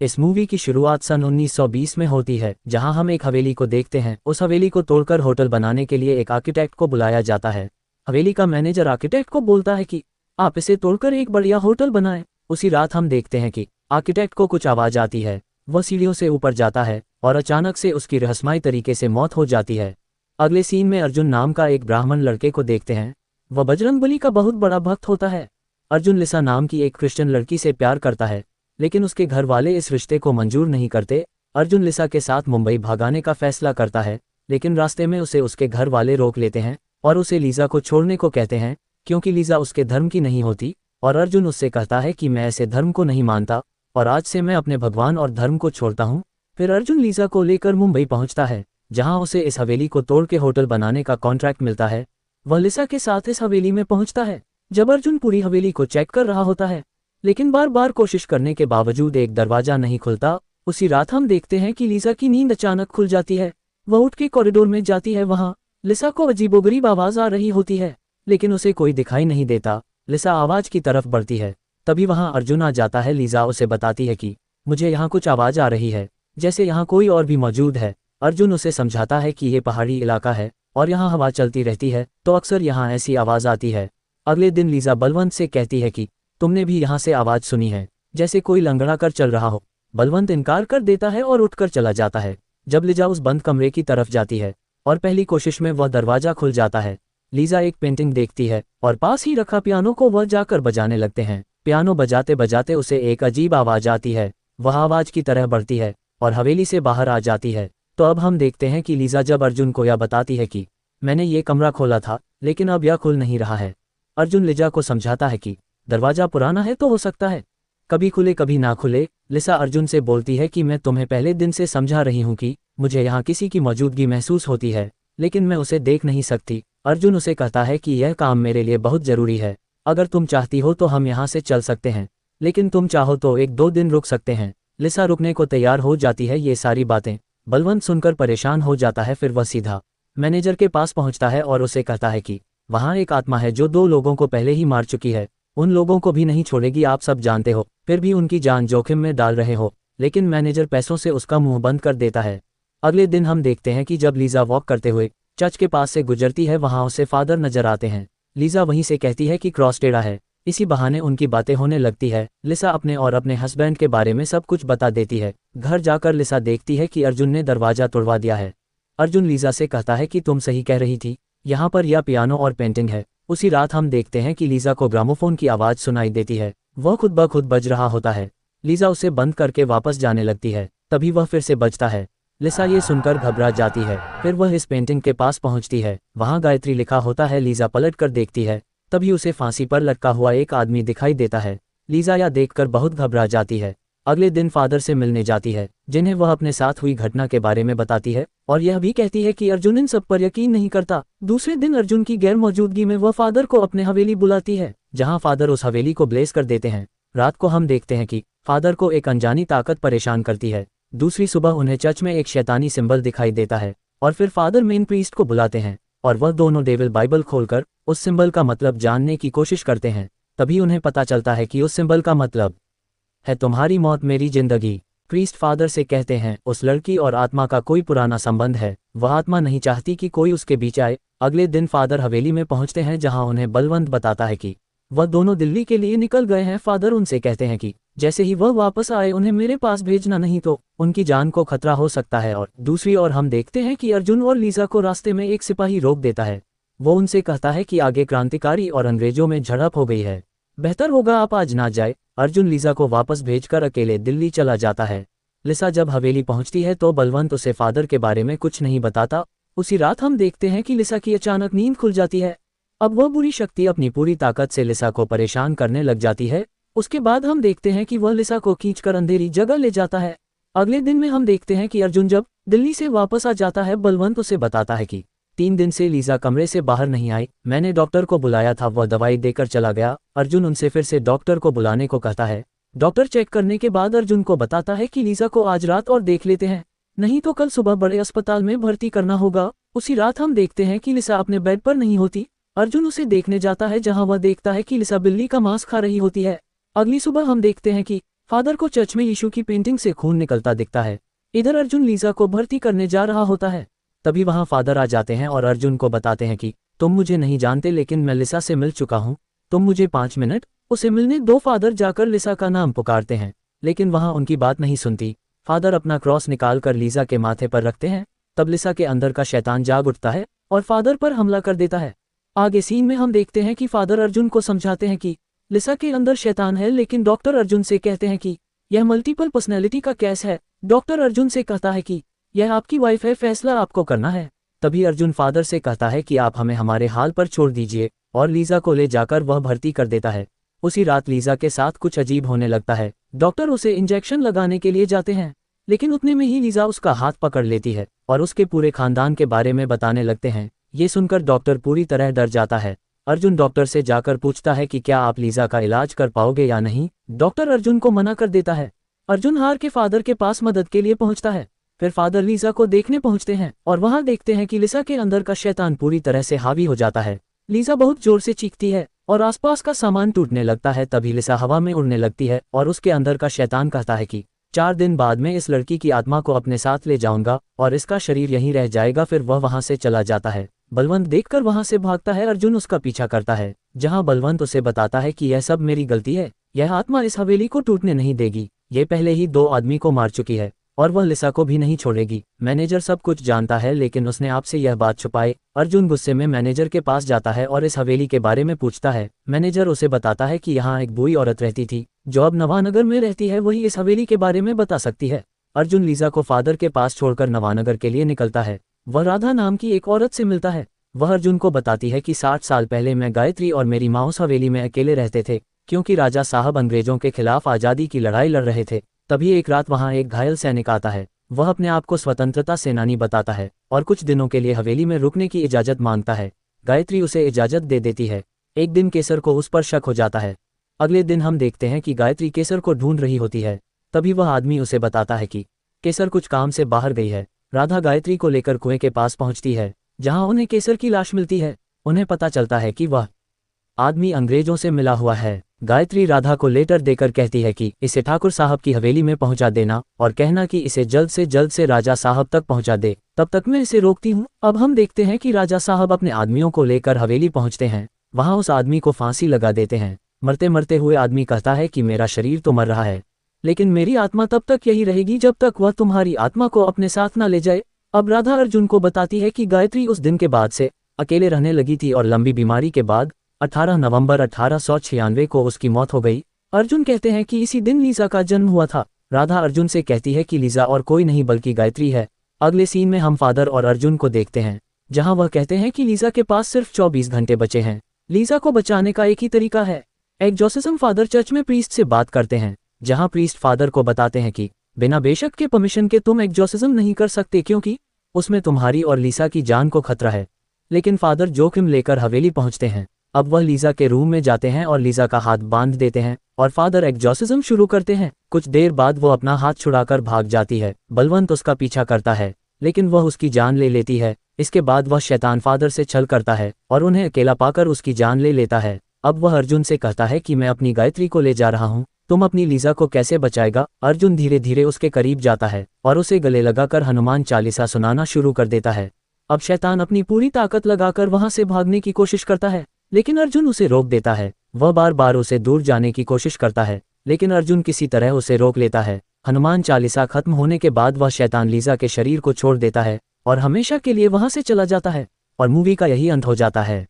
इस मूवी की शुरुआत सन 1920 में होती है, जहां हम एक हवेली को देखते हैं। उस हवेली को तोड़कर होटल बनाने के लिए एक आर्किटेक्ट को बुलाया जाता है। हवेली का मैनेजर आर्किटेक्ट को बोलता है कि आप इसे तोड़कर एक बढ़िया होटल बनाएं। उसी रात हम देखते हैं कि आर्किटेक्ट को कुछ आवाज़ आती है। वह सीढ़ियों से ऊपर जाता है और अचानक से उसकी रहस्यमयी तरीके से मौत हो जाती है। अगले सीन में अर्जुन नाम का एक ब्राह्मण लड़के को देखते हैं। वह बजरंगबली का बहुत बड़ा भक्त होता है। अर्जुन लिसा नाम की एक क्रिश्चियन लड़की से प्यार करता है, लेकिन उसके घर वाले इस रिश्ते को मंजूर नहीं करते। अर्जुन लिसा के साथ मुंबई भागाने का फैसला करता है, लेकिन रास्ते में उसे उसके घर वाले रोक लेते हैं और उसे लीजा को छोड़ने को कहते हैं, क्योंकि लीजा उसके धर्म की नहीं होती। और अर्जुन उससे कहता है कि मैं ऐसे धर्म को नहीं मानता और आज से मैं अपने भगवान और धर्म को छोड़ता हूँ। फिर अर्जुन लीजा को लेकर मुंबई पहुँचता है, जहाँ उसे इस हवेली को तोड़ के होटल बनाने का कॉन्ट्रैक्ट मिलता है। वह लिसा के साथ इस हवेली में पहुँचता है। जब अर्जुन पूरी हवेली को चेक कर रहा होता है, लेकिन बार बार कोशिश करने के बावजूद एक दरवाजा नहीं खुलता। उसी रात हम देखते हैं कि लीजा की नींद अचानक खुल जाती है। वह उठ के कॉरिडोर में जाती है। वहाँ लिसा को अजीबोगरीब आवाज आ रही होती है, लेकिन उसे कोई दिखाई नहीं देता। लिसा आवाज की तरफ बढ़ती है, तभी वहाँ अर्जुन आ जाता है। लीजा उसे बताती है कि मुझे यहाँ कुछ आवाज आ रही है, जैसे यहाँ कोई और भी मौजूद है। अर्जुन उसे समझाता है कि ये पहाड़ी इलाका है और यहाँ हवा चलती रहती है, तो अक्सर यहाँ ऐसी आवाज आती है। अगले दिन लीजा बलवंत से कहती है कि तुमने भी यहाँ से आवाज सुनी है, जैसे कोई लंगड़ा कर चल रहा हो। बलवंत इनकार कर देता है और उठकर चला जाता है। जब लीजा उस बंद कमरे की तरफ जाती है और पहली कोशिश में वह दरवाजा खुल जाता है, लीजा एक पेंटिंग देखती है और पास ही रखा पियानो को वह जाकर बजाने लगते हैं। पियानो बजाते बजाते उसे एक अजीब आवाज आती है। वह आवाज की तरह बढ़ती है और हवेली से बाहर आ जाती है। तो अब हम देखते हैं कि लीजा जब अर्जुन को यह बताती है कि मैंने ये कमरा खोला था, लेकिन अब यह खुल नहीं रहा है। अर्जुन लीजा को समझाता है कि दरवाजा पुराना है तो हो सकता है कभी खुले कभी ना खुले। लिसा अर्जुन से बोलती है कि मैं तुम्हें पहले दिन से समझा रही हूँ कि मुझे यहाँ किसी की मौजूदगी महसूस होती है, लेकिन मैं उसे देख नहीं सकती। अर्जुन उसे कहता है कि यह काम मेरे लिए बहुत जरूरी है। अगर तुम चाहती हो तो हम यहाँ से चल सकते हैं, लेकिन तुम चाहो तो 1-2 दिन रुक सकते हैं। लिसा रुकने को तैयार हो जाती है। ये सारी बातें बलवंत सुनकर परेशान हो जाता है। फिर वह सीधा मैनेजर के पास पहुँचता है और उसे कहता है कि वहाँ एक आत्मा है जो 2 लोगों को पहले ही मार चुकी है। उन लोगों को भी नहीं छोड़ेगी, आप सब जानते हो, फिर भी उनकी जान जोखिम में डाल रहे हो। लेकिन मैनेजर पैसों से उसका मुंह बंद कर देता है। अगले दिन हम देखते हैं कि जब लीजा वॉक करते हुए चर्च के पास से गुजरती है, वहाँ उसे फादर नजर आते हैं। लीजा वहीं से कहती है कि क्रॉस टेढ़ा है। इसी बहाने उनकी बातें होने लगती है। लिसा अपने और अपने हस्बैंड के बारे में सब कुछ बता देती है। घर जाकर लिसा देखती है कि अर्जुन ने दरवाजा तोड़वा दिया है। अर्जुन लीजा से कहता है कि तुम सही कह रही थी, यहाँ पर यह पियानो और पेंटिंग है। उसी रात हम देखते हैं कि लीजा को ग्रामोफोन की आवाज़ सुनाई देती है। वह खुद ब खुद बज रहा होता है। लीजा उसे बंद करके वापस जाने लगती है, तभी वह फिर से बजता है। लिसा ये सुनकर घबरा जाती है। फिर वह इस पेंटिंग के पास पहुंचती है, वहां गायत्री लिखा होता है। लीजा पलट कर देखती है, तभी उसे फांसी पर लटका हुआ एक आदमी दिखाई देता है। लीजा यह देखकर बहुत घबरा जाती है। अगले दिन फादर से मिलने जाती है, जिन्हें वह अपने साथ हुई घटना के बारे में बताती है और यह भी कहती है कि अर्जुन इन सब पर यकीन नहीं करता। दूसरे दिन अर्जुन की गैर मौजूदगी में वह फादर को अपने हवेली बुलाती है, जहां फादर उस हवेली को ब्लेस कर देते हैं। रात को हम देखते हैं कि फादर को एक अनजानी ताकत परेशान करती है। दूसरी सुबह उन्हें चर्च में एक शैतानी सिंबल दिखाई देता है और फिर फादर मेन प्रीस्ट को बुलाते हैं और वह दोनों डेविल बाइबल खोलकर उस सिंबल का मतलब जानने की कोशिश करते हैं। तभी उन्हें पता चलता है कि उस सिंबल का मतलब है तुम्हारी मौत मेरी जिंदगी। प्रीस्ट फादर से कहते हैं उस लड़की और आत्मा का कोई पुराना संबंध है, वह आत्मा नहीं चाहती कि कोई उसके बीच आए। अगले दिन फादर हवेली में पहुंचते हैं, जहां उन्हें बलवंत बताता है कि वह दोनों दिल्ली के लिए निकल गए हैं। फादर उनसे कहते हैं कि जैसे ही वह वापस आए उन्हें मेरे पास भेजना, नहीं तो उनकी जान को खतरा हो सकता है। और दूसरी ओर हम देखते हैं कि अर्जुन और लीजा को रास्ते में एक सिपाही रोक देता है। वो उनसे कहता है कि आगे क्रांतिकारी और अंग्रेजों में झड़प हो गई है, बेहतर होगा आप आज ना जाए। अर्जुन लीजा को वापस भेजकर अकेले दिल्ली चला जाता है। लिसा जब हवेली पहुंचती है तो बलवंत उसे फादर के बारे में कुछ नहीं बताता। उसी रात हम देखते हैं कि लिसा की अचानक नींद खुल जाती है। अब वह बुरी शक्ति अपनी पूरी ताकत से लिसा को परेशान करने लग जाती है। उसके बाद हम देखते हैं कि वह लिसा को खींचकर अंधेरी जगह ले जाता है। अगले दिन में हम देखते हैं कि अर्जुन जब दिल्ली से वापस आ जाता है, बलवंत उसे बताता है कि 3 दिन से लीजा कमरे से बाहर नहीं आई, मैंने डॉक्टर को बुलाया था, वह दवाई देकर चला गया। अर्जुन उनसे फिर से डॉक्टर को बुलाने को कहता है। डॉक्टर चेक करने के बाद अर्जुन को बताता है कि लीजा को आज रात और देख लेते हैं, नहीं तो कल सुबह बड़े अस्पताल में भर्ती करना होगा। उसी रात हम देखते हैं कि लिसा अपने बेड पर नहीं होती। अर्जुन उसे देखने जाता है, जहां वह देखता है कि लिसा बिल्ली का मांस खा रही होती है। अगली सुबह हम देखते हैं कि फादर को चर्च में यीशु की पेंटिंग से खून निकलता दिखता है। इधर अर्जुन लीजा को भर्ती करने जा रहा होता है। तभी वहां फादर आ जाते हैं और अर्जुन को बताते हैं कि तुम मुझे नहीं जानते, लेकिन मैं लिसा से मिल चुका हूं, तुम मुझे 5 मिनट उसे मिलने दो। फादर जाकर लिसा का नाम पुकारते हैं, लेकिन वहां उनकी बात नहीं सुनती। फादर अपना क्रॉस निकालकर लीजा के माथे पर रखते हैं। तब लिसा के अंदर का शैतान जाग उठता है और फादर पर हमला कर देता है। आगे सीन में हम देखते हैं कि फादर अर्जुन को समझाते हैं कि लिसा के अंदर शैतान है, लेकिन डॉक्टर अर्जुन से कहते हैं कि यह मल्टीपल पर्सनैलिटी का केस है। डॉक्टर अर्जुन से कहता है कि यह आपकी वाइफ है, फैसला आपको करना है। तभी अर्जुन फादर से कहता है कि आप हमें हमारे हाल पर छोड़ दीजिए, और लीजा को ले जाकर वह भर्ती कर देता है। उसी रात लीजा के साथ कुछ अजीब होने लगता है। डॉक्टर उसे इंजेक्शन लगाने के लिए जाते हैं, लेकिन उतने में ही लीजा उसका हाथ पकड़ लेती है और उसके पूरे खानदान के बारे में बताने लगते हैं। ये सुनकर डॉक्टर पूरी तरह डर जाता है। अर्जुन डॉक्टर से जाकर पूछता है कि क्या आप लीजा का इलाज कर पाओगे या नहीं। डॉक्टर अर्जुन को मना कर देता है। अर्जुन हार के फादर के पास मदद के लिए पहुंचता है। फिर फादर लीजा को देखने पहुंचते हैं और वहां देखते हैं कि लिसा के अंदर का शैतान पूरी तरह से हावी हो जाता है। लीजा बहुत जोर से चीखती है और आसपास का सामान टूटने लगता है। तभी लिसा हवा में उड़ने लगती है और उसके अंदर का शैतान कहता है कि 4 दिन बाद में इस लड़की की आत्मा को अपने साथ ले जाऊंगा और इसका शरीर यहीं रह जाएगा। फिर वह वहां से चला जाता है। बलवंत देखकर वहां से भागता है। अर्जुन उसका पीछा करता है, जहां बलवंत उसे बताता है कि यह सब मेरी गलती है, यह आत्मा इस हवेली को टूटने नहीं देगी, ये पहले ही 2 आदमी को मार चुकी है और वह लिसा को भी नहीं छोड़ेगी। मैनेजर सब कुछ जानता है, लेकिन उसने आपसे यह बात छुपाई। अर्जुन गुस्से में मैनेजर के पास जाता है और इस हवेली के बारे में पूछता है। मैनेजर उसे बताता है कि यहाँ एक बूढ़ी औरत रहती थी जो अब नवानगर में रहती है, वही इस हवेली के बारे में बता सकती है। अर्जुन लीजा को फादर के पास छोड़कर नवानगर के लिए निकलता है। वह राधा नाम की एक औरत से मिलता है। वह अर्जुन को बताती है कि 60 साल पहले मैं गायत्री और मेरी माँ उस हवेली में अकेले रहते थे, क्योंकि राजा साहब अंग्रेजों के खिलाफ आज़ादी की लड़ाई लड़ रहे थे। तभी एक रात वहां एक घायल सैनिक आता है। वह अपने आप को स्वतंत्रता सेनानी बताता है और कुछ दिनों के लिए हवेली में रुकने की इजाज़त मांगता है। गायत्री उसे इजाज़त दे देती है। एक दिन केसर को उस पर शक हो जाता है। अगले दिन हम देखते हैं कि गायत्री केसर को ढूंढ रही होती है। तभी वह आदमी उसे बताता है कि केसर कुछ काम से बाहर गई है। राधा गायत्री को लेकर कुएं के पास पहुंचती है, जहां उन्हें केसर की लाश मिलती है। उन्हें पता चलता है कि वह आदमी अंग्रेजों से मिला हुआ है। गायत्री राधा को लेटर देकर कहती है कि इसे ठाकुर साहब की हवेली में पहुंचा देना और कहना कि इसे जल्द से राजा साहब तक पहुंचा दे, तब तक मैं इसे रोकती हूं। अब हम देखते हैं कि राजा साहब अपने आदमियों को लेकर हवेली पहुंचते हैं। वहां उस आदमी को फांसी लगा देते हैं। मरते मरते हुए आदमी कहता है कि मेरा शरीर तो मर रहा है, लेकिन मेरी आत्मा तब तक यही रहेगी जब तक वह तुम्हारी आत्मा को अपने साथ न ले जाए। अब राधा अर्जुन को बताती है कि गायत्री उस दिन के बाद से अकेले रहने लगी थी और लंबी बीमारी के बाद 18 नवंबर 1896 को उसकी मौत हो गई। अर्जुन कहते हैं कि इसी दिन लीजा का जन्म हुआ था। राधा अर्जुन से कहती है कि लीजा और कोई नहीं बल्कि गायत्री है। अगले सीन में हम फादर और अर्जुन को देखते हैं, जहां वह कहते हैं कि लीजा के पास सिर्फ 24 घंटे बचे हैं। लीजा को बचाने का एक ही तरीका है, एग्जॉर्सिज्म। फादर चर्च में प्रीस्ट से बात करते हैं, जहां प्रीस्ट फादर को बताते हैं कि बिना बेशक के परमिशन के तुम एग्जॉर्सिज्म नहीं कर सकते, क्योंकि उसमें तुम्हारी और लीसा की जान को खतरा है। लेकिन फादर जोखिम लेकर हवेली पहुंचते हैं। अब वह लीजा के रूम में जाते हैं और लीजा का हाथ बांध देते हैं और फादर एग्जॉर्सिज्म शुरू करते हैं। कुछ देर बाद वो अपना हाथ छुड़ाकर भाग जाती है। बलवंत उसका पीछा करता है, लेकिन वह उसकी जान ले लेती है। इसके बाद वह शैतान फादर से छल करता है और उन्हें अकेला पाकर उसकी जान ले लेता है। अब वह अर्जुन से कहता है कि मैं अपनी गायत्री को ले जा रहा हूँ, तुम अपनी लीजा को कैसे बचाएगा। अर्जुन धीरे धीरे उसके करीब जाता है और उसे गले लगाकर हनुमान चालीसा सुनाना शुरू कर देता है। अब शैतान अपनी पूरी ताकत लगाकर वहां से भागने की कोशिश करता है, लेकिन अर्जुन उसे रोक देता है। वह बार बार उसे दूर जाने की कोशिश करता है, लेकिन अर्जुन किसी तरह उसे रोक लेता है। हनुमान चालीसा खत्म होने के बाद वह शैतान लीजा के शरीर को छोड़ देता है और हमेशा के लिए वहां से चला जाता है और मूवी का यही अंत हो जाता है।